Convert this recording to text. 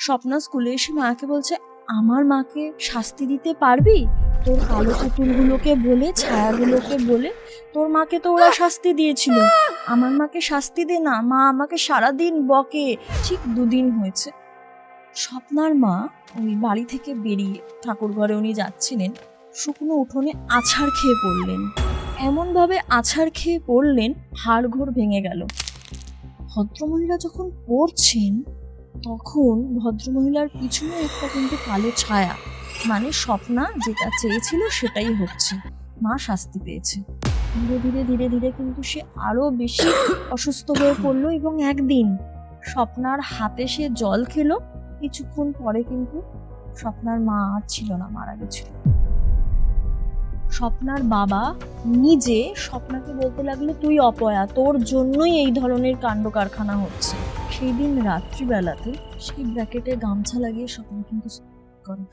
স্বপ্না স্কুলে এসে মাকে বলছে, আমার মাকে শাস্তি দিতে পারবি? তোর কালো পুতুলগুলোকে বলে, ছায়াগুলোকে বলে, তোর মাকে তো ওরা শাস্তি দিয়েছিল, আমার মাকে শাস্তি দে না, মা আমাকে সারাদিন বকে। ঠিক 2 দিন হয়েছে। স্বপ্নার মা ওই বাড়ি থেকে বেরিয়ে ঠাকুর ঘরে উনি যাচ্ছিলেন, শুকনো উঠোনে আছাড় খেয়ে পড়লেন। এমনভাবে আছাড় খেয়ে পড়লেন, হাড়গোড় ভেঙে গেল। ভদ্রমহিলা যখন পড়ছেন তখন ভদ্রমহিলার পিছনে একটা কিন্তু কালো ছায়া, মানে স্বপ্না যেটা চেয়েছিল সেটাই হচ্ছে, মা শাস্তি পেয়েছে। ধীরে ধীরে ধীরে ধীরে কিন্তু সে আরো বেশি অসুস্থ হয়ে পড়লো এবং একদিন স্বপ্নার হাতে সে জল খেলো। কিছুক্ষণ পরে কিন্তু স্বপ্নার মা আর ছিল না, মারা গেছিল। স্বপ্নার বাবা নিজে স্বপ্নাকে বলতে লাগলো, তুই অপয়া, তোর জন্যই এই ধরনের কাণ্ড কারখানা হচ্ছে। সেই দিন রাত্রিবেলাতে সেই ব্র্যাকেটে গামছা লাগিয়ে স্বপ্না কিন্তু করে।